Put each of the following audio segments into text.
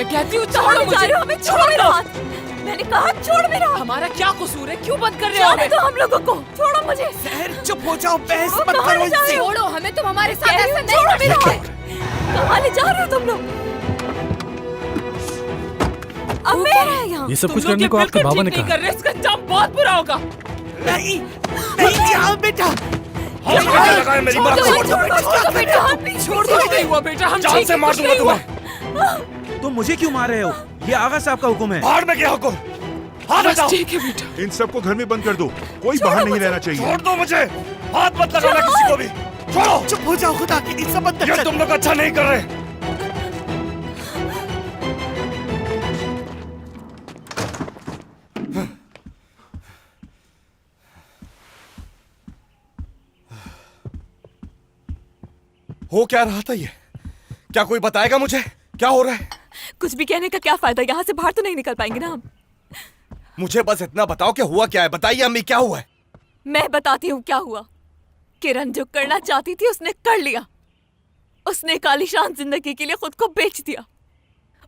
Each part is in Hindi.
मैं कहती हूँ छोड़ो मुझे। हमें छोड़ मेरा हाथ। मैंने कहा छोड़ मेरा हाथ। हमारा क्या कसूर है, क्यों बंद कर रहे हो? तो हम लोगों को छोड़ो मुझे। सहर चुप हो जाओ, बहस मत करो इनसे। छोड़ो हमें, तुम हमारे साथ ऐसा नहीं छोड़ो कर मेरा सकते। हाथ। कहाँ ले जा रहे हो तुम लोग? अब मैं है यहाँ। ये सब तुम कुछ लोग करने ये को आपके बिल्कुल बाबा ने ठीक नहीं कहा। कर रहे, इसका अंजाम बहुत बुरा होगा। नहीं नहीं जाओ बेटा। मेरी बात छोड़ दो बेटा, छोड़ दो, नहीं हुआ बेटा, हम जान से मार दूंगा तुम्हें। तुम मुझे क्यों मार रहे हो? ये आगा साहब का हुक्म है। बाहर में क्या हुक्म? हाथ हटाओ। ठीक है बेटा। इन सबको घर में बंद कर दो, कोई बाहर नहीं रहना चाहिए। छोड़ दो मुझे, हाथ मत लगाना किसी को भी। छोड़ो। चुप हो जाओ, खुदा की सब अंदर ये चल। तुम लोग अच्छा नहीं कर रहे। हो क्या रहा था ये? क्या कोई बताएगा मुझे क्या हो रहा है? कुछ भी कहने का क्या फायदा, यहाँ से बाहर तो नहीं निकल पाएंगे ना हम। मुझे बस इतना बताओ कि हुआ क्या है। बताइए अम्मी, क्या हुआ है? मैं बताती हूँ क्या हुआ। किरण जो करना चाहती थी उसने कर लिया। उसने एक आलीशान जिंदगी के लिए खुद को बेच दिया।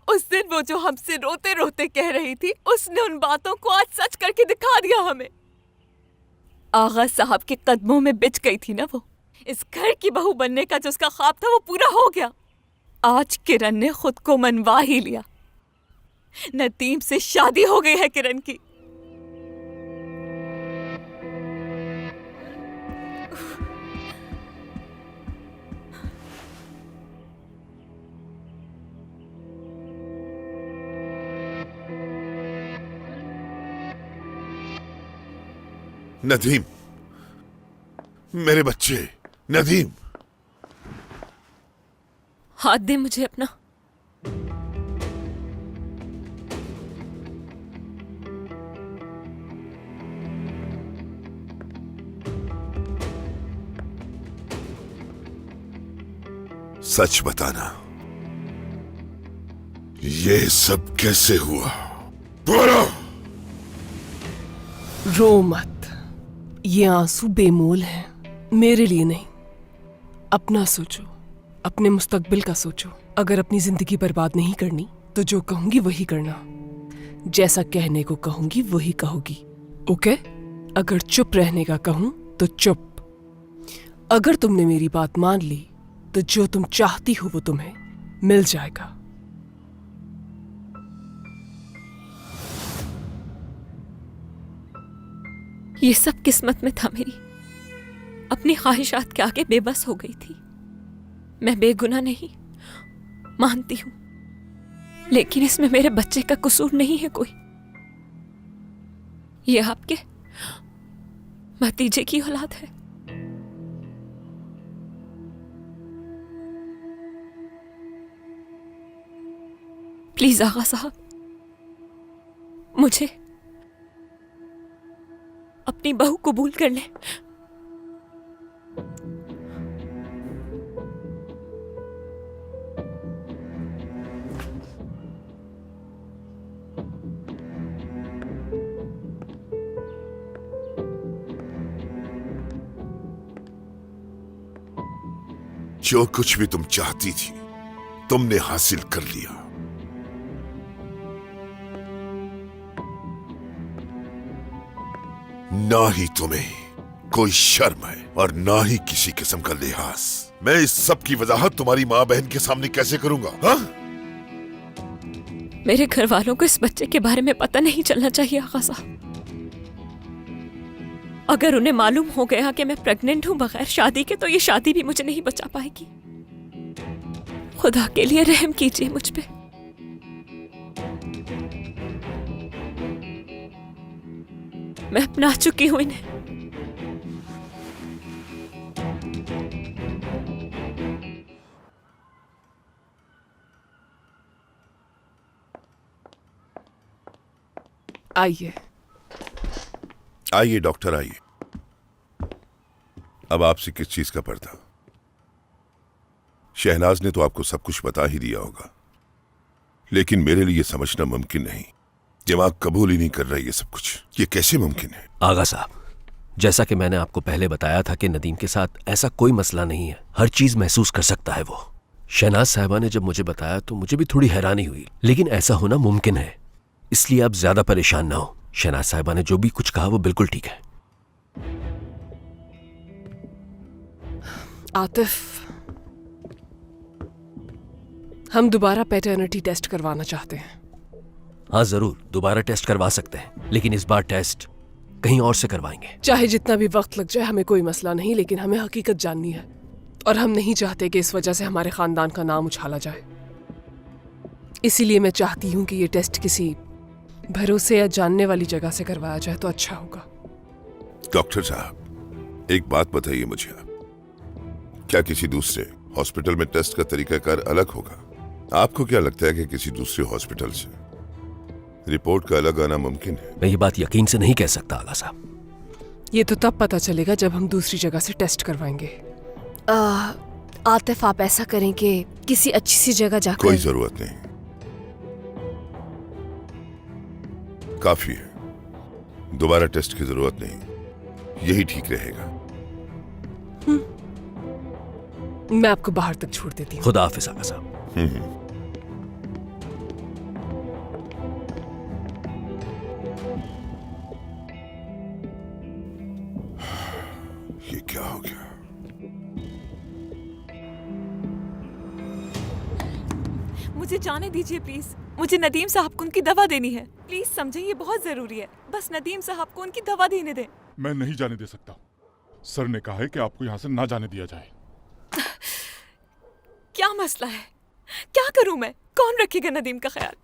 उस दिन वो जो हमसे रोते रोते कह रही थी, उसने उन बातों को आज सच करके दिखा दिया हमें। आगा साहब के कदमों में बिछ गई थी ना वो। इस घर की बहू बनने का जो उसका ख्वाब था वो पूरा हो गया। आज किरण ने खुद को मनवा ही लिया। नदीम से शादी हो गई है किरण की। नदीम, मेरे बच्चे, नदीम। हाथ दे मुझे अपना। सच बताना, ये सब कैसे हुआ? बोलो। रो मत, ये आंसू बेमोल हैं। मेरे लिए नहीं, अपना सोचो, अपने मुस्तकबिल का सोचो। अगर अपनी जिंदगी बर्बाद नहीं करनी तो जो कहूंगी वही करना। जैसा कहने को कहूंगी वही कहोगी, ओके? अगर चुप रहने का कहूं तो चुप। अगर तुमने मेरी बात मान ली तो जो तुम चाहती हो वो तुम्हें मिल जाएगा। ये सब किस्मत में था मेरी। अपनी ख्वाहिशात के आगे बेबस हो गई थी। मैं बेगुनाह नहीं, मानती हूं, लेकिन इसमें मेरे बच्चे का कसूर नहीं है कोई। ये आपके भतीजे की औलाद है। प्लीज आगा साहब, मुझे अपनी बहू कबूल कर लें। जो कुछ भी तुम चाहती थी तुमने हासिल कर लिया। ना ही तुम्हें कोई शर्म है और ना ही किसी किस्म का लिहाज। मैं इस सब की वजाहत तुम्हारी माँ बहन के सामने कैसे करूंगा? हा? मेरे घर वालों को इस बच्चे के बारे में पता नहीं चलना चाहिए आगा साहब। अगर उन्हें मालूम हो गया कि मैं प्रेग्नेंट हूं बगैर शादी के, तो ये शादी भी मुझे नहीं बचा पाएगी। खुदा के लिए रहम कीजिए मुझ पे। मैं अपना चुकी हूं इन्हें। आइए आइए डॉक्टर, आइए। अब आपसे किस चीज का पर्दा? शहनाज ने तो आपको सब कुछ बता ही दिया होगा, लेकिन मेरे लिए समझना मुमकिन नहीं। दिमाग कबूल ही नहीं कर रहा ये सब कुछ। ये कैसे मुमकिन है? आगा साहब, जैसा कि मैंने आपको पहले बताया था कि नदीम के साथ ऐसा कोई मसला नहीं है। हर चीज महसूस कर सकता है वो। शहनाज साहिबा ने जब मुझे बताया तो मुझे भी थोड़ी हैरानी हुई, लेकिन ऐसा होना मुमकिन है, इसलिए आप ज्यादा परेशान ना हो। शहनाज साहिबा ने जो भी कुछ कहा वो बिल्कुल ठीक है। आतिफ, हम दोबारा पैटर्निटी टेस्ट करवाना चाहते हैं। हाँ जरूर, दोबारा टेस्ट करवा सकते हैं, लेकिन इस बार टेस्ट कहीं और से करवाएंगे। चाहे जितना भी वक्त लग जाए हमें कोई मसला नहीं, लेकिन हमें हकीकत जाननी है और हम नहीं चाहते कि इस वजह से हमारे खानदान का नाम उछाला जाए। इसीलिए मैं चाहती हूँ कि ये टेस्ट किसी भरोसे या जानने वाली जगह से करवाया जाए तो अच्छा होगा। डॉक्टर साहब, एक बात बताइए मुझे आप, क्या किसी दूसरे हॉस्पिटल में टेस्ट का तरीकाकार अलग होगा? आपको क्या लगता है कि किसी दूसरे हॉस्पिटल से रिपोर्ट का अलग आना मुमकिन है? मैं ये बात यकीन से नहीं कह सकता आगा साहब। ये तो तब पता चलेगा जब हम दूसरी जगह से टेस्ट करवाएंगे। आतिफ, आप ऐसा करें कि किसी अच्छी सी जगह जाकर। कोई जरूरत नहीं, काफी है, दोबारा टेस्ट की जरूरत नहीं, यही ठीक रहेगा। मैं आपको बाहर तक छोड़ देती हूँ। खुदा हाफिज आगा साहब। ये क्या हो गया? मुझे जाने दीजिए प्लीज। मुझे नदीम साहब को उनकी दवा देनी है। प्लीज समझें, ये बहुत जरूरी है। बस नदीम साहब को उनकी दवा देने दें। मैं नहीं जाने दे सकता। सर ने कहा है कि आपको यहाँ से ना जाने दिया जाए। क्या मसला है? क्या करूं मैं? कौन रखेगा नदीम का ख्याल?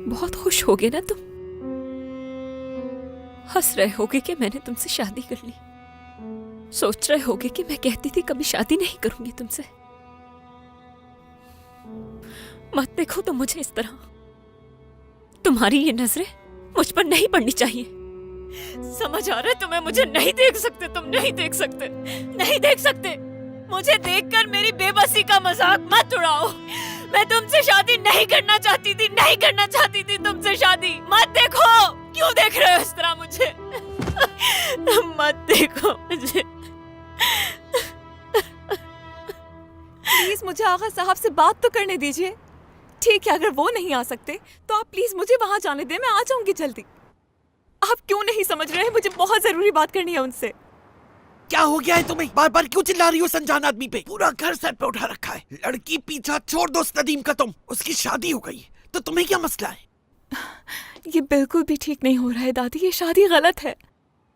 बहुत खुश होगे ना तुम? हंस रहे होगे कि मैंने तुमसे शादी कर ली। सोच रहे होगे कि मैं कहती थी कभी शादी नहीं करूंगी तुमसे। मत देखो तो मुझे इस तरह। तुम्हारी ये नजरें मुझ पर नहीं पड़नी चाहिए। समझ आ रहा है तुम्हें? मुझे नहीं देख सकते तुम, नहीं देख सकते, नहीं देख सकते। मुझे देखकर मेरी बेबसी का मजाक मत उड़ाओ। मैं तुमसे शादी नहीं करना चाहती थी, नहीं करना चाहती थी तुमसे शादी। मत देखो। क्यों देख रहे हो इस तरह मुझे? मत देखो मुझे। प्लीज मुझे आगा साहब से बात तो करने दीजिए। ठीक है, अगर वो नहीं आ सकते तो आप प्लीज मुझे वहां जाने दें, मैं आ जाऊंगी जल्दी। आप क्यों नहीं समझ रहे? मुझे बहुत जरूरी बात करनी है उनसे। क्या हो गया है तुम्हें? बार बार क्यों चिल्ला रही हो संजान आदमी पे? पूरा घर सर पे उठा रखा है। लड़की पीछा छोड़ दो उस नदीम का, तुम उसकी शादी हो गई तो तुम्हें क्या मसला है? ये बिल्कुल भी ठीक नहीं हो रहा है दादी, ये शादी गलत है।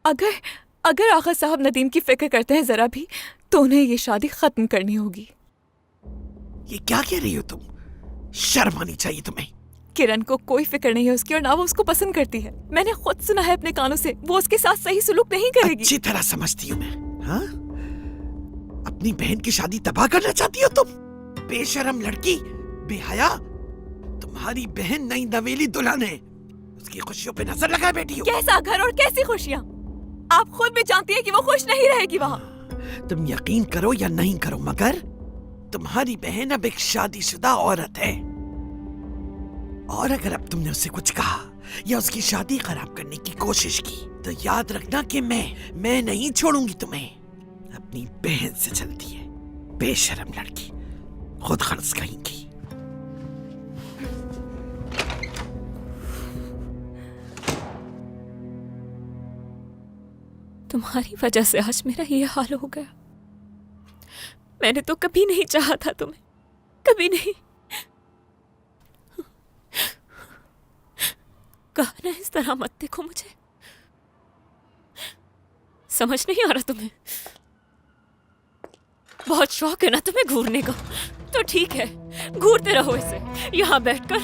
अगर आगा साहब नदीम की फिक्र करते हैं जरा भी तो उन्हें ये शादी खत्म करनी होगी। ये क्या कह रही हो तुम? शर्म आनी चाहिए तुम्हें। किरण को कोई फिक्र नहीं है उसकी और ना वो उसको पसंद करती है। मैंने खुद सुना है अपने कानों से, वो उसके साथ सही सुलूक नहीं करेगी। अच्छी तरह समझती हूँ मैं। हाँ? अपनी बहन की शादी तबाह करना चाहती हो तुम? बेशरम लड़की, बेहया। तुम्हारी बहन नई नवेली दुल्हन है, उसकी खुशियों पे नजर लगाए बैठी हो। कैसा घर और कैसी खुशियाँ? आप खुद भी जानती है कि वो खुश नहीं रहेगी वहाँ। तुम यकीन करो या नहीं करो, मगर तुम्हारी बहन अब एक शादीशुदा औरत है, और अगर अब तुमने उससे कुछ कहा या उसकी शादी खराब करने की कोशिश की तो याद रखना कि मैं नहीं छोड़ूंगी तुम्हें। अपनी बहन से चलती है, बेशरम लड़की, खुद खर्च कहेंगी। तुम्हारी वजह से आज मेरा ये हाल हो गया। मैंने तो कभी नहीं चाहा था तुम्हें, कभी नहीं। कहा ना इस तरह मत देखो मुझे। समझ नहीं आ रहा तुम्हें? बहुत शौक है ना तुम्हें घूरने का, तो ठीक है, घूरते रहो इसे। यहाँ बैठकर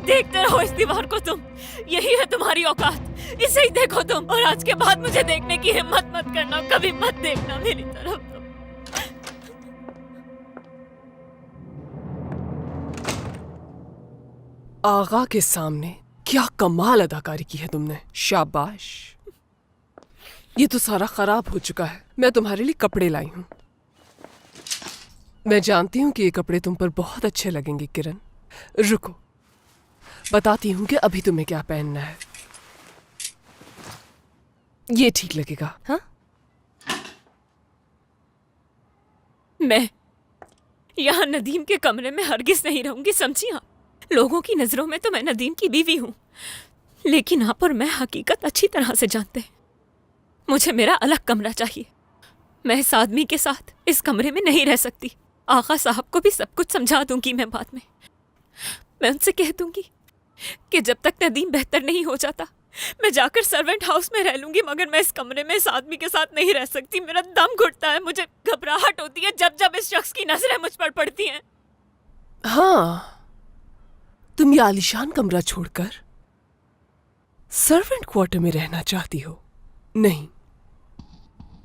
देखते रहो इस दीवार को। तुम, यही है तुम्हारी औकात, इसे ही देखो तुम। और आज के बाद मुझे देखने की हिम्मत मत करना, कभी मत देखना मेरी तरफ। आगा के सामने क्या कमाल अदाकारी की है तुमने, शाबाश। ये तो सारा खराब हो चुका है। मैं तुम्हारे लिए कपड़े लाई हूँ। मैं जानती हूँ कि ये कपड़े तुम पर बहुत अच्छे लगेंगे किरण। रुको, बताती हूँ कि अभी तुम्हें क्या पहनना है। ये ठीक लगेगा। हाँ, मैं यहाँ नदीम के कमरे में हरगिज नहीं रहूंगी, समझी आप? लोगों की नजरों में तो मैं नदीम की बीवी हूँ, लेकिन आप और मैं हकीकत अच्छी तरह से जानते हैं। मुझे मेरा अलग कमरा चाहिए। मैं इस आदमी के साथ इस कमरे में नहीं रह सकती। आगा साहब को भी सब कुछ समझा दूंगी मैं बाद में। मैं उनसे कह दूंगी कि जब तक नदीम बेहतर नहीं हो जाता मैं जाकर सर्वेंट हाउस में रह लूंगी, मगर मैं इस कमरे में इस आदमी के साथ नहीं रह सकती। मेरा दम घुटता है, मुझे घबराहट होती है जब जब इस शख्स की नजरें मुझ पर पड़ती हैं। हाँ, तुम ये आलीशान कमरा छोड़कर सर्वेंट क्वार्टर में रहना चाहती हो? नहीं,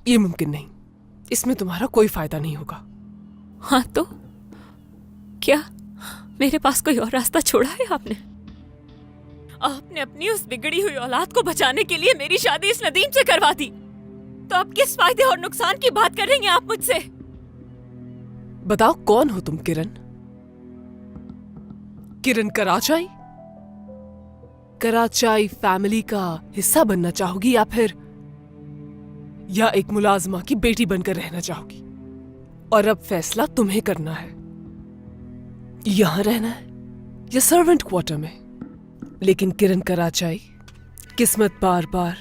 ये मुमकिन नहीं। इसमें तुम्हारा कोई फायदा नहीं होगा। हाँ तो क्या मेरे पास कोई और रास्ता छोड़ा है आपने? आपने अपनी उस बिगड़ी हुई औलाद को बचाने के लिए मेरी शादी इस नदीम से करवा दी, तो अब किस फायदे और नुकसान की बात कर रही हैं आप मुझसे? बताओ, कौन हो तुम किरण? किरण कराचाई? कराचाई फैमिली का हिस्सा बनना चाहोगी या एक मुलाजमा की बेटी बनकर रहना चाहोगी? और अब फैसला तुम्हें करना है, यहां रहना है या सर्वेंट क्वार्टर में। लेकिन किरण कराचाई, किस्मत बार बार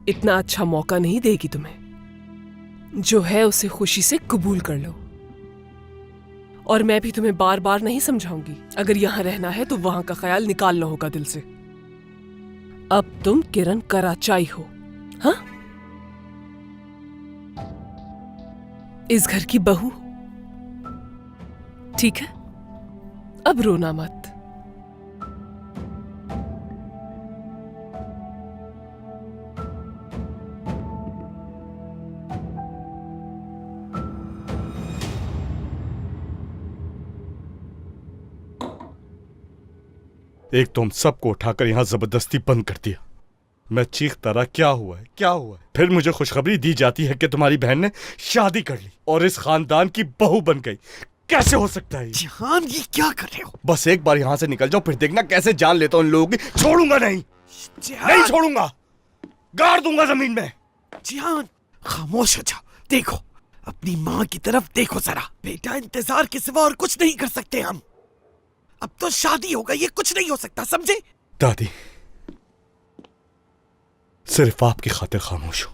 इतना अच्छा मौका नहीं देगी तुम्हें। जो है उसे खुशी से कबूल कर लो। और मैं भी तुम्हें बार बार नहीं समझाऊंगी। अगर यहां रहना है तो वहां का ख्याल निकालना होगा दिल से। अब तुम किरण कराचाई हो, हाँ? इस घर की बहू, ठीक है? अब रोना मत। एक तो हम सबको उठाकर यहां जबरदस्ती बंद कर दिया। मैं चीखता रहा, क्या हुआ है, क्या हुआ है? फिर मुझे खुशखबरी दी जाती है कि तुम्हारी बहन ने शादी कर ली और इस खानदान की बहू बन गई। कैसे हो सकता है? जिहान, ये क्या कर रहे हो? बस एक बार यहां से निकल जाओ, फिर देखना कैसे जान लेता हूं इन लोगों की। छोड़ूंगा नहीं, नहीं छोड़ूंगा, गाड़ दूंगा जमीन में। जिहान, खामोश हो जाओ। देखो, अपनी माँ की तरफ देखो जरा। बेटा, इंतजार के सिवा और कुछ नहीं कर सकते हम। अब तो शादी हो गई, ये कुछ नहीं हो सकता, समझे? दादी, सिर्फ आपकी खातिर खामोश हूं,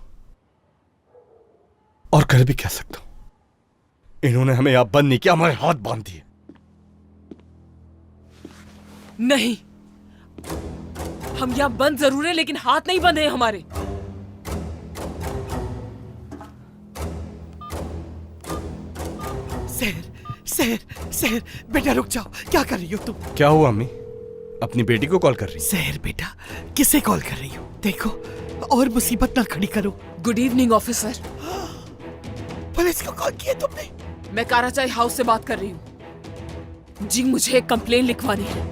और कर भी कह सकता हूं। इन्होंने हमें यहां बंद नहीं किया, हमारे हाथ बांध दिए। नहीं, हम यहां बंद जरूर है लेकिन हाथ नहीं बंधे हमारे। सहर, सहर, सहर, बेटा रुक जाओ। क्या कर रही हो तुम? क्या हुआ अम्मी? अपनी बेटी को कॉल कर रही? सहर बेटा, किसे कॉल कर रही हो? देखो, और मुसीबत ना खड़ी करो। Good evening officer. पुलिस को कॉल किया तुमने? मैं कराचाई हाउस से बात कर रही हूँ जी। मुझे एक कंप्लेन लिखवानी है।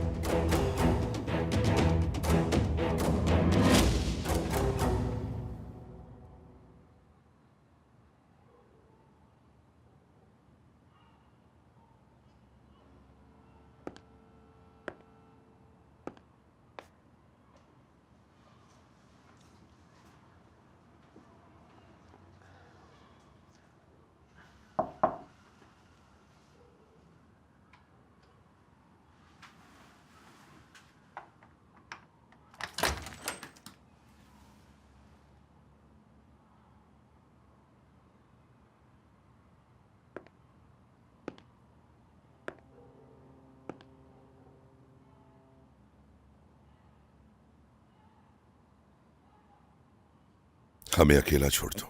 हमें अकेला छोड़ दो,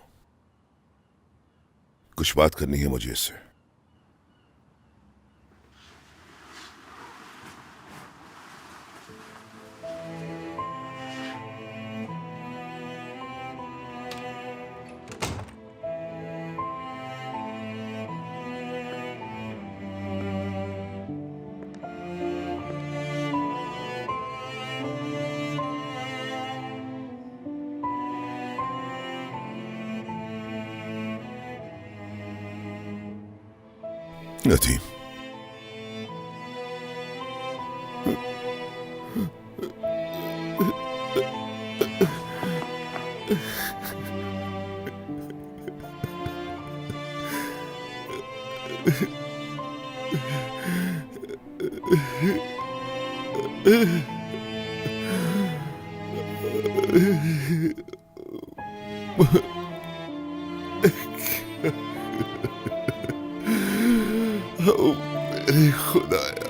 कुछ बात करनी है मुझे इससे। नदीम, मेरे खुदाया,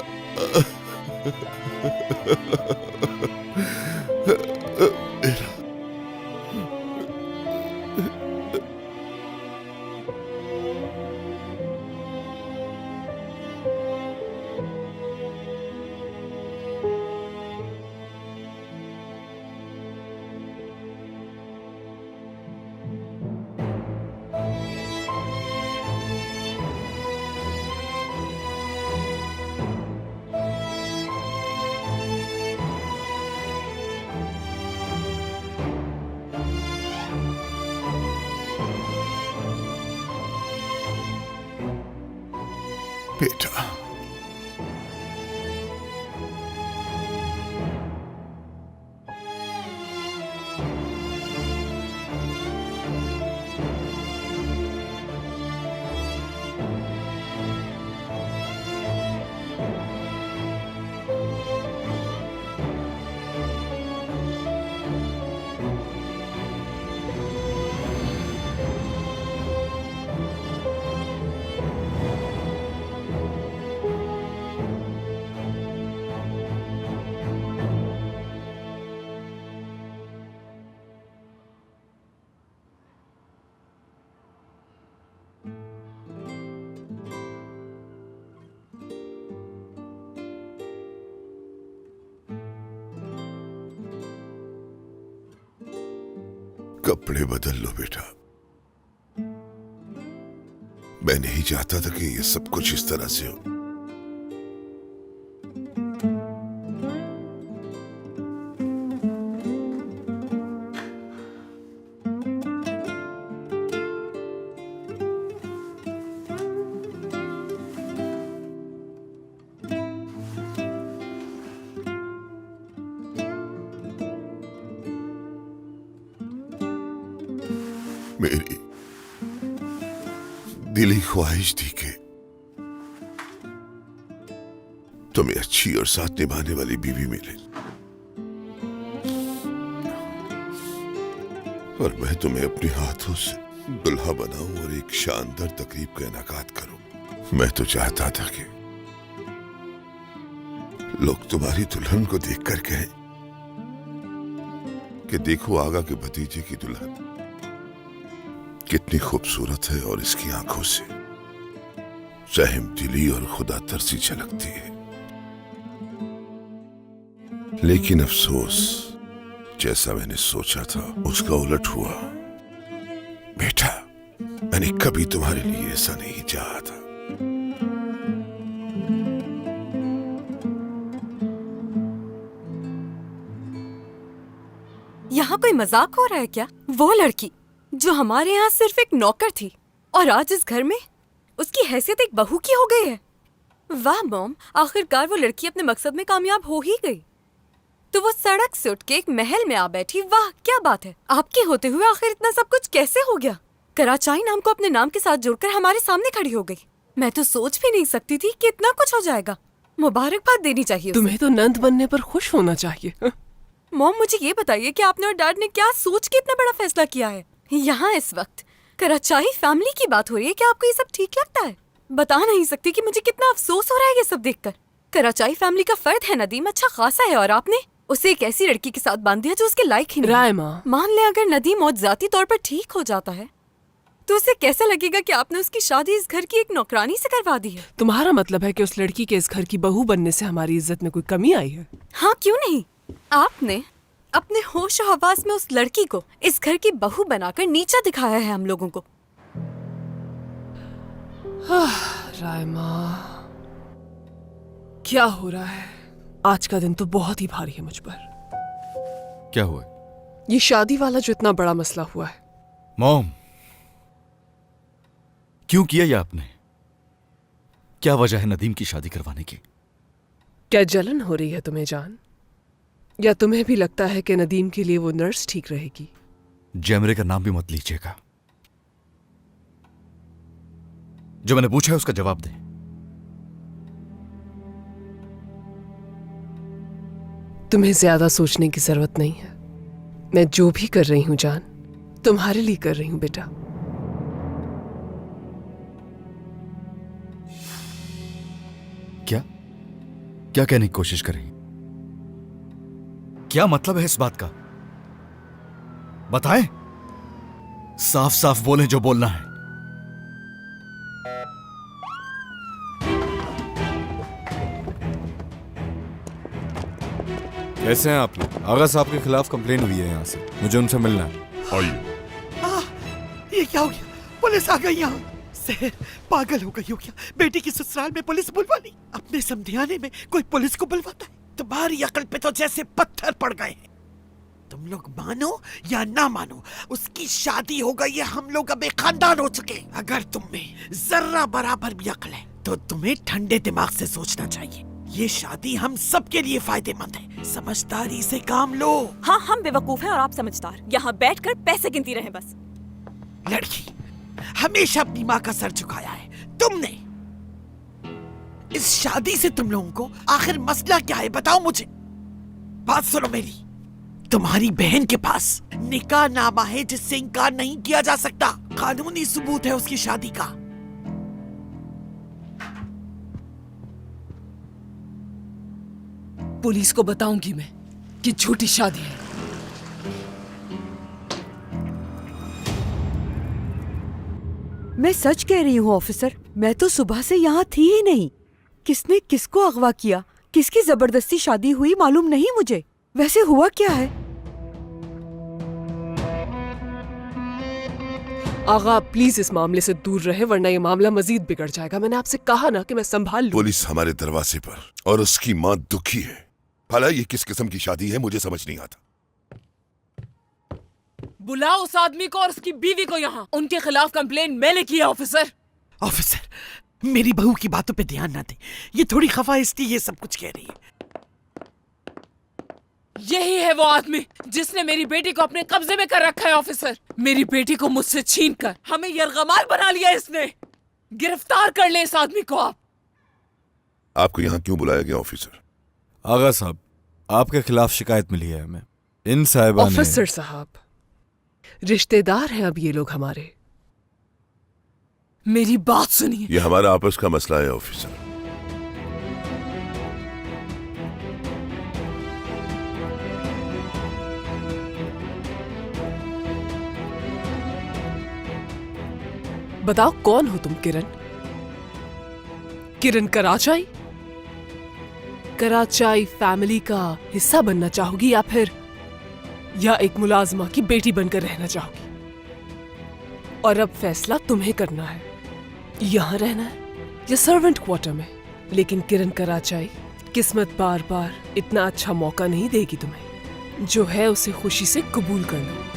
बेटा, कपड़े बदल लो बेटा। मैं नहीं चाहता था कि ये सब कुछ इस तरह से हो। मेरी दिली ख्वाहिश थी कि तुम्हें अच्छी और साथ निभाने वाली बीवी मिले, और मैं तुम्हें अपने हाथों से दुल्हा बनाऊं और एक शानदार तकरीब का इनाकात करूं। मैं तो चाहता था कि लोग तुम्हारी दुल्हन को देखकर कहें कि देखो आगा के भतीजे की दुल्हन कितनी खूबसूरत है और इसकी आंखों से रहम दिली और खुदा तरसी झलकती है। लेकिन अफसोस, जैसा मैंने सोचा था उसका उलट हुआ। बेटा, मैंने कभी तुम्हारे लिए ऐसा नहीं चाहा था। यहाँ कोई मजाक हो रहा है क्या? वो लड़की जो हमारे यहाँ सिर्फ एक नौकर थी और आज इस घर में उसकी हैसियत एक बहू की हो गई है। वाह मॉम, आखिरकार वो लड़की अपने मकसद में कामयाब हो ही गई। तो वो सड़क से उठ के एक महल में आ बैठी। वाह क्या बात है। आपके होते हुए आखिर इतना सब कुछ कैसे हो गया? कराचाई नाम को अपने नाम के साथ जोड़कर हमारे सामने खड़ी हो गई। मैं तो सोच भी नहीं सकती थी कि इतना कुछ हो जाएगा। मुबारकबाद देनी चाहिए उसे। तुम्हें तो नंद बनने पर खुश होना चाहिए। मॉम, मुझे ये बताइए कि आपने और डैड ने क्या सोच के इतना बड़ा फैसला किया है? यहाँ इस वक्त कराचाई फैमिली की बात हो रही है। क्या आपको ये सब ठीक लगता है? बता नहीं सकती कि मुझे कितना अफसोस हो रहा है ये सब देखकर। कराचाई फैमिली का फर्द है नदीम, अच्छा खासा है, और आपने उसे एक ऐसी लड़की के साथ बांध दिया जो उसके लायक ही नहीं। रायमा, मान ले अगर नदीम और जाती तौर पर ठीक हो जाता है तो उसे कैसे लगेगा कि आपने उसकी शादी इस घर की एक नौकरानी से करवा दी है? तुम्हारा मतलब है कि उस लड़की के इस घर की बहू बनने से हमारी इज्जत में कोई कमी आई है? हाँ, क्यों नहीं। आपने अपने होश और हवास में उस लड़की को इस घर की बहू बनाकर नीचा दिखाया है हम लोगों को। रायमा, क्या हो रहा है? आज का दिन तो बहुत ही भारी है मुझ पर। क्या हुआ? ये शादी वाला जो इतना बड़ा मसला हुआ है। मॉम, क्यों किया ये आपने? क्या वजह है नदीम की शादी करवाने की? क्या जलन हो रही है तुम्हें जान? या तुम्हें भी लगता है कि नदीम के लिए वो नर्स ठीक रहेगी? जैमरे का नाम भी मत लीजिएगा। जो मैंने पूछा है उसका जवाब दे। तुम्हें ज्यादा सोचने की जरूरत नहीं है। मैं जो भी कर रही हूं जान, तुम्हारे लिए कर रही हूं बेटा। क्या क्या कहने की कोशिश करें? क्या मतलब है इस बात का? बताएं, साफ साफ बोलें जो बोलना है। कैसे हैं आप लोग? आगा साहब के खिलाफ कंप्लेन हुई है यहाँ से, मुझे उनसे मिलना है। ये क्या हो गया? पुलिस आ गई यहाँ। सहर पागल हो गई हो क्या? बेटी की ससुराल में पुलिस बुलवा ली? अपने समधियाने में कोई पुलिस को बुलवाता है? तुम्हारी अकल पे तो जैसे पत्थर पड़ गए हैं। तुम लोग मानो या ना मानो, उसकी शादी हो गई है। हम लोग अब एक खानदान हो चुके। अगर तुम में जर्रा बराबर भी अकल है तो तुम्हें ठंडे दिमाग से सोचना चाहिए। ये शादी हम सबके लिए फायदेमंद है। समझदारी से काम लो। हाँ, हम बेवकूफ हैं और आप समझदार। यहाँ बैठकर पैसे गिनती रहे बस। लड़की हमेशा अपनी माँ का सर झुकाया है। तुमने इस शादी से तुम लोगों को आखिर मसला क्या है बताओ मुझे। बात सुनो मेरी। तुम्हारी बहन के पास निकाह नामा है जिससे इनकार नहीं किया जा सकता। कानूनी सबूत है उसकी शादी का। पुलिस को बताऊंगी मैं कि झूठी शादी है। मैं सच कह रही हूँ ऑफिसर, मैं तो सुबह से यहाँ थी ही नहीं। किसने किसको अगवा किया, किसकी जबरदस्ती शादी हुई मालूम नहीं मुझे। वैसे हुआ क्या है? आगा प्लीज इस मामले से दूर रहे वरना ये मामला मजीद बिगड़ जाएगा। मैंने आपसे कहा ना कि मैं संभाल लूं। पुलिस हमारे दरवाजे पर और उसकी माँ दुखी है। भला ये किस किस्म की शादी है मुझे समझ नहीं आता। बुलाओ उस आदमी को और उसकी बीवी को यहाँ। उनके खिलाफ कंप्लेन मैंने की है ऑफिसर। ऑफिसर, मेरी बहू की बातों पे ध्यान ना दे। ये थोड़ी खफा इसलिए ये सब कुछ कह रही है। यही है वो आदमी जिसने मेरी बेटी को अपने कब्जे में कर रखा है ऑफिसर। मेरी बेटी को मुझसे छीनकर हमें यरगमाल बना लिया इसने। गिरफ्तार कर ले इस आदमी को आप। आपको यहाँ क्यों बुलाया गया ऑफिसर? आगा साहब, आपके खिलाफ शिकायत मिली है हमें। इन साहिबा ने। ऑफिसर साहब, रिश्तेदार हैं अब ये लोग हमारे। मेरी बात सुनिए। ये हमारा आपस का मसला है ऑफिसर। बताओ कौन हो तुम? किरण? किरण कराचाई? कराचाई फैमिली का हिस्सा बनना चाहोगी या एक मुलाजमा की बेटी बनकर रहना चाहोगी? और अब फैसला तुम्हें करना है, यहां रहना है या सर्वेंट क्वार्टर में। लेकिन किरण कराचाई, किस्मत बार बार इतना अच्छा मौका नहीं देगी तुम्हें। जो है उसे खुशी से कबूल करना।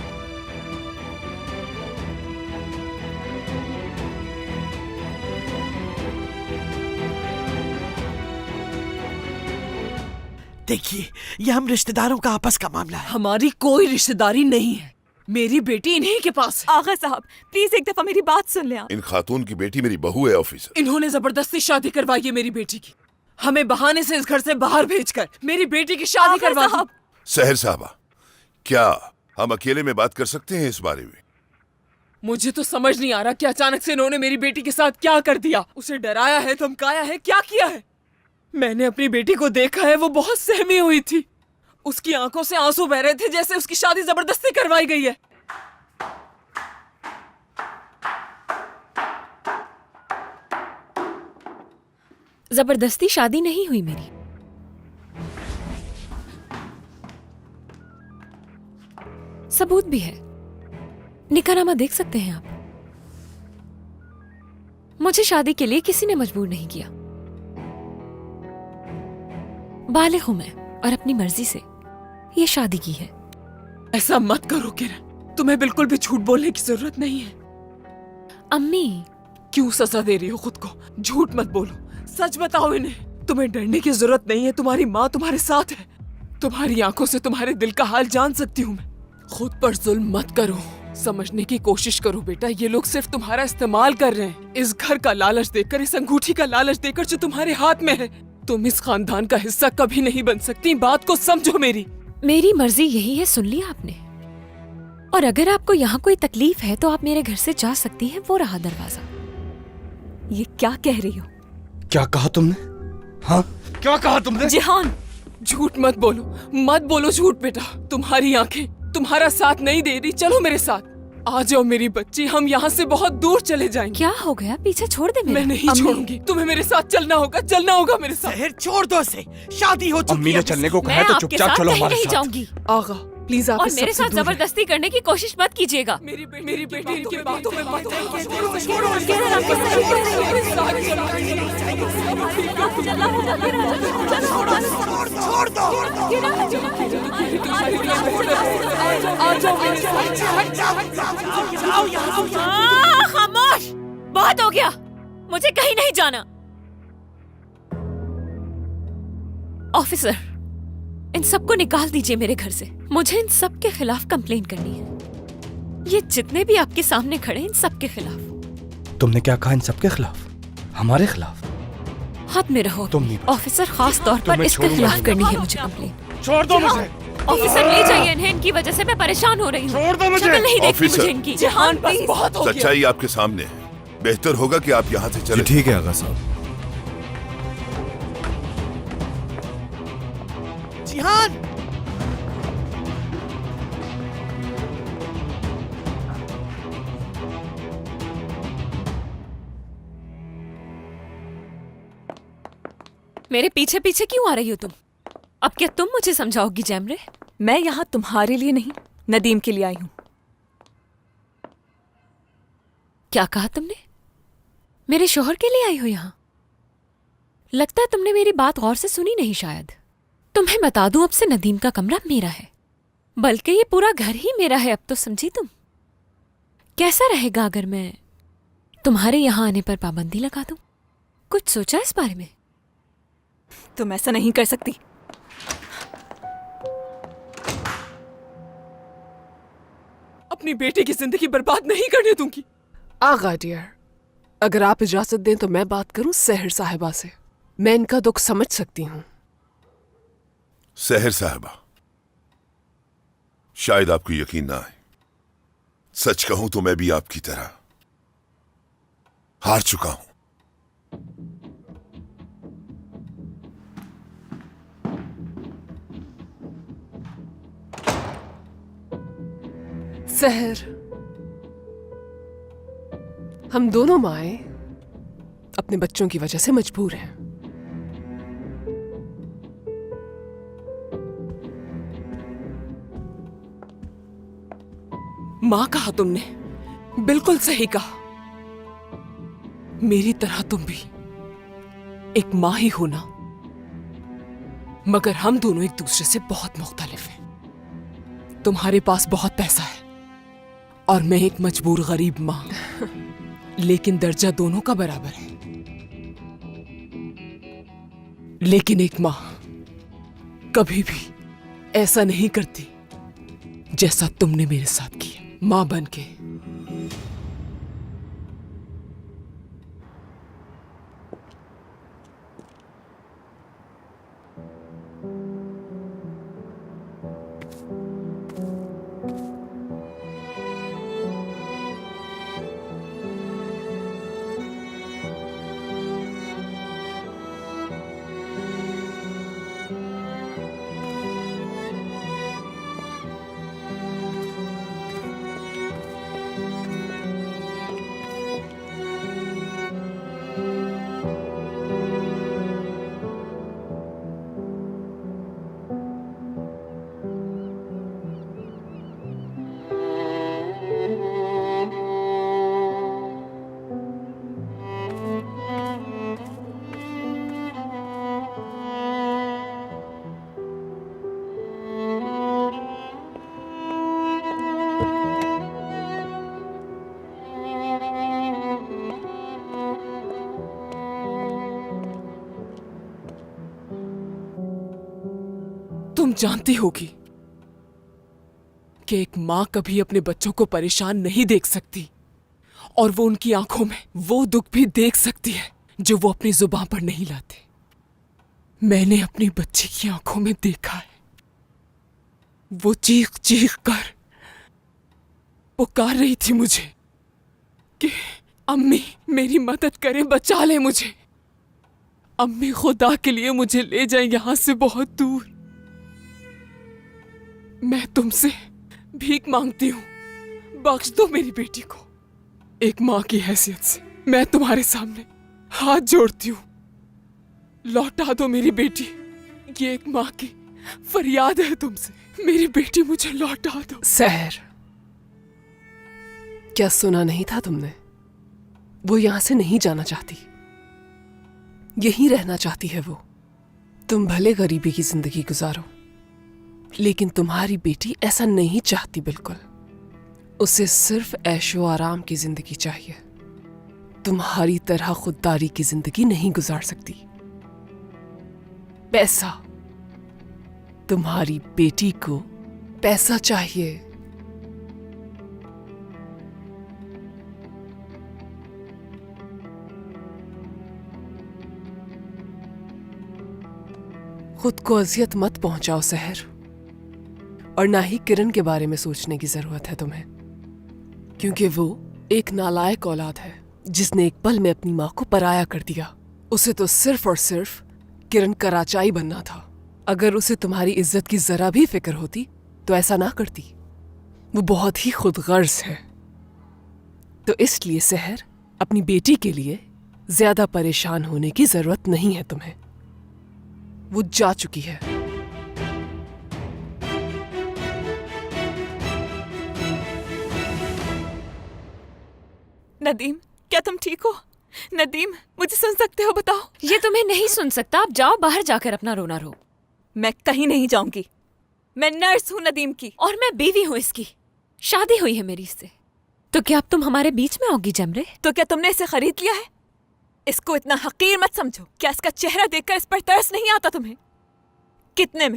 देखिए, ये हम रिश्तेदारों का आपस का मामला है। हमारी कोई रिश्तेदारी नहीं है। मेरी बेटी इन्हीं के पास है। आगा साहब प्लीज एक दफा मेरी बात सुन ले आप। इन खातून की बेटी मेरी बहू है ऑफिसर। इन्होंने जबरदस्ती शादी करवाई है मेरी बेटी की। हमें बहाने से इस घर से बाहर भेजकर मेरी बेटी की शादी करवा दी। सहर साहबा, क्या हम अकेले में बात कर सकते हैं इस बारे में? मुझे तो समझ नहीं आ रहा कि अचानक से इन्होंने मेरी बेटी के साथ क्या कर दिया। उसे डराया है, धमकाया है, क्या किया है? मैंने अपनी बेटी को देखा है, वो बहुत सहमी हुई थी। उसकी आंखों से आंसू बह रहे थे जैसे उसकी शादी जबरदस्ती करवाई गई है। जबरदस्ती शादी नहीं हुई मेरी। सबूत भी है, निकाहनामा देख सकते हैं आप। मुझे शादी के लिए किसी ने मजबूर नहीं किया। बालिग हूं मैं और अपनी मर्जी से ये शादी की है। ऐसा मत करो किरण, तुम्हें बिल्कुल भी झूठ बोलने की जरूरत नहीं है। अम्मी क्यों सजा दे रही हो खुद को? झूठ मत बोलो, सच बताओ इन्हें। तुम्हें डरने की जरूरत नहीं है, तुम्हारी माँ तुम्हारे साथ है। तुम्हारी आंखों से तुम्हारे दिल का हाल जान सकती हूँ मैं। खुद पर जुल्म मत करो, समझने की कोशिश करो बेटा। ये लोग सिर्फ तुम्हारा इस्तेमाल कर रहे हैं, इस घर का लालच देकर, इस अंगूठी का लालच देकर जो तुम्हारे हाथ में है। तुम इस खानदान का हिस्सा कभी नहीं बन सकती, बात को समझो मेरी। मेरी मर्जी यही है, सुन लिया आपने। और अगर आपको यहाँ कोई तकलीफ है तो आप मेरे घर से जा सकती हैं, वो रहा दरवाजा। ये क्या कह रही हो? क्या कहा तुमने? हाँ, क्या कहा तुमने? जिहान, झूठ मत बोलो, मत बोलो झूठ बेटा। तुम्हारी आंखें तुम्हारा साथ नहीं दे रही। चलो मेरे साथ, आ जाओ मेरी बच्ची, हम यहाँ से बहुत दूर चले जाएंगे। क्या हो गया? पीछे छोड़ दे मेरा। मैं नहीं छोड़ूंगी, तुम्हें मेरे साथ चलना होगा, चलना होगा मेरे साथ। सहर छोड़ दो इसे, शादी हो चुकी अम्मी ने है। चलने को कहा मैं है तो आपके चुपचाप साथ चलो कहीं हमारे नहीं साथ। जाऊंगी। आगा प्लीज आप और इस मेरे सबसे साथ दूर रहें। जबरदस्ती करने की कोशिश मत कीजिएगा। मेरी बेटी इनकी बातों में मत छोड़ दो। खामोश, बहुत हो गया, मुझे कहीं नहीं जाना। ऑफिसर, इन सबको निकाल दीजिए मेरे घर से। मुझे इन सब के खिलाफ कंप्लेन करनी है। ये जितने भी आपके सामने खड़े हैं, इन सब के खिलाफ। तुमने क्या कहा? इन सबके खिलाफ? हमारे खिलाफ? हाथ में रहो। तुम नहीं। ऑफिसर, खास तौर पर तुम्हें इसके छोड़ूंगा खिलाफ नहीं। करनी है मुझे कंप्लेन। छोड़ दो मुझे। ऑफिसर, ले जाइए इन्हें, इनकी वजह से मैं परेशान हो रही हूँ। छोड़ दो मुझे। शक्ल नहीं देखती ऑफिसर। मुझे इनकी। जहान बस बहुत हो गया। सच्चाई आपके सामने है, बेहतर होगा कि आप यहाँ से जी चले। ठीक है आगा साहब। जिहान, मेरे पीछे पीछे क्यों आ रही हो तुम? अब क्या तुम मुझे समझाओगी जैमरे? मैं यहाँ तुम्हारे लिए नहीं, नदीम के लिए आई हूँ। क्या कहा तुमने? मेरे शोहर के लिए आई हो यहाँ? लगता है तुमने मेरी बात गौर से सुनी नहीं शायद। तुम्हें बता दूं, अब से नदीम का कमरा मेरा है, बल्कि ये पूरा घर ही मेरा है। अब तो समझी तुम? कैसा रहेगा अगर मैं तुम्हारे यहाँ आने पर पाबंदी लगा दूं? कुछ सोचा इस बारे में? तुम ऐसा नहीं कर सकती। अपनी बेटी की जिंदगी बर्बाद नहीं करने दूंगी। आगा डियर, अगर आप इजाजत दें तो मैं बात करूं सहर साहिबा से। मैं इनका दुख समझ सकती हूँ। सहर साहबा, शायद आपको यकीन ना आए, सच कहूं तो मैं भी आपकी तरह हार चुका हूं। सहर, हम दोनों माएं अपने बच्चों की वजह से मजबूर हैं। माँ कहा तुमने, बिल्कुल सही कहा। मेरी तरह तुम भी एक माँ ही हो ना, मगर हम दोनों एक दूसरे से बहुत मुख्तलिफ हैं। तुम्हारे पास बहुत पैसा है और मैं एक मजबूर गरीब माँ, लेकिन दर्जा दोनों का बराबर है। लेकिन एक माँ कभी भी ऐसा नहीं करती जैसा तुमने मेरे साथ किया, माँ बनके। तुम जानती होगी कि एक माँ कभी अपने बच्चों को परेशान नहीं देख सकती, और वो उनकी आंखों में वो दुख भी देख सकती है जो वो अपनी जुबान पर नहीं लाते। मैंने अपनी बच्ची की आंखों में देखा है, वो चीख चीख कर पुकार रही थी मुझे कि अम्मी मेरी मदद करें, बचा ले मुझे। अम्मी खुदा के लिए मुझे ले जाएं यहां से बहुत दूर। मैं तुमसे भीख मांगती हूं, बख्श दो मेरी बेटी को। एक मां की हैसियत से मैं तुम्हारे सामने हाथ जोड़ती हूं, लौटा दो मेरी बेटी। ये एक मां की फरियाद है तुमसे, मेरी बेटी मुझे लौटा दो। सहर, क्या सुना नहीं था तुमने? वो यहां से नहीं जाना चाहती, यहीं रहना चाहती है वो। तुम भले गरीबी की जिंदगी गुजारो, लेकिन तुम्हारी बेटी ऐसा नहीं चाहती बिल्कुल। उसे सिर्फ ऐशो आराम की जिंदगी चाहिए। तुम्हारी तरह खुददारी की जिंदगी नहीं गुजार सकती। पैसा, तुम्हारी बेटी को पैसा चाहिए। खुद को अजियत मत पहुंचाओ सहर, और ना ही किरण के बारे में सोचने की जरूरत है तुम्हें, क्योंकि वो एक नालायक औलाद है जिसने एक पल में अपनी मां को पराया कर दिया। उसे तो सिर्फ और सिर्फ किरण कराचाई बनना था। अगर उसे तुम्हारी इज्जत की जरा भी फिक्र होती तो ऐसा ना करती। वो बहुत ही खुदगर्ज है। तो इसलिए सहर, अपनी बेटी के लिए ज्यादा परेशान होने की जरूरत नहीं है तुम्हें। वो जा चुकी है। नदीम, क्या तुम ठीक हो? नदीम, मुझे सुन सकते हो? बताओ। ये तुम्हें नहीं सुन सकता। आप जाओ बाहर जाकर अपना रोना रो। मैं कहीं नहीं जाऊंगी। मैं नर्स हूँ नदीम की। और मैं बीवी हूँ इसकी। शादी हुई है मेरी इससे। तो क्या अब तुम हमारे बीच में आओगी जमरे? तो क्या तुमने इसे खरीद लिया है? इसको इतना हकीर मत समझो। क्या इसका चेहरा देखकर इस पर तरस नहीं आता तुम्हें? कितने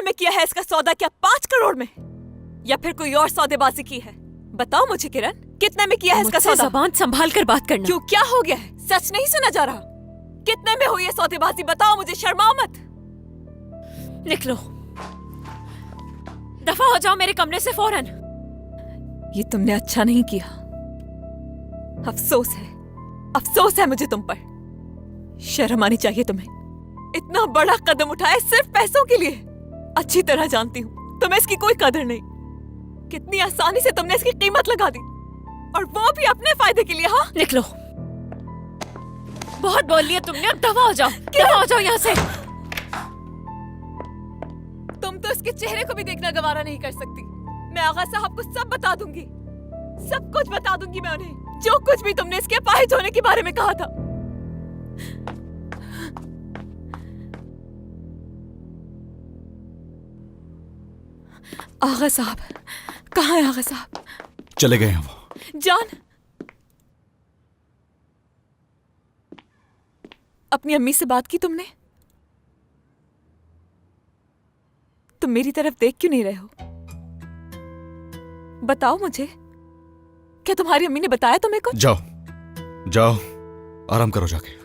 में किया है इसका सौदा? क्या 5 करोड़ में, या फिर कोई और सौदेबाजी की है? बताओ मुझे किरण, कितने में किया है इसका सौदा? ज़बान संभाल कर बात करना। क्यों, क्या हो गया है? सच नहीं सुना जा रहा? कितने में हुई है सौदेबाजी? बताओ मुझे, शर्माओ मत। निकलो, दफा हो जाओ मेरे कमरे से फौरन। ये तुमने अच्छा नहीं किया। अफसोस है मुझे तुम पर। शर्म आनी चाहिए तुम्हें। इतना बड़ा कदम उठाया सिर्फ पैसों के लिए। अच्छी तरह जानती हूँ तुम्हें इसकी कोई कदर नहीं। कितनी आसानी से तुमने इसकी कीमत लगा दी, और वो भी अपने फायदे के लिए। हाँ, निकलो, बहुत बोल लिया तुमने। अब दफा हो जाओ यहाँ से। तुम तो इसके चेहरे को भी देखना गवारा नहीं कर सकती। मैं आगा साहब को सब बता दूंगी, सब कुछ बता दूंगी मैं उन्हें, जो कुछ भी तुमने इसके अपाहिज होने के बारे में कहा था। आगा साहब, कहाँ है आगा साहब? चले गए हैं वो। जान, अपनी अम्मी से बात की तुमने? तुम मेरी तरफ देख क्यों नहीं रहे हो? बताओ मुझे, क्या तुम्हारी अम्मी ने बताया तुम्हें कुछ? जाओ आराम करो जाके।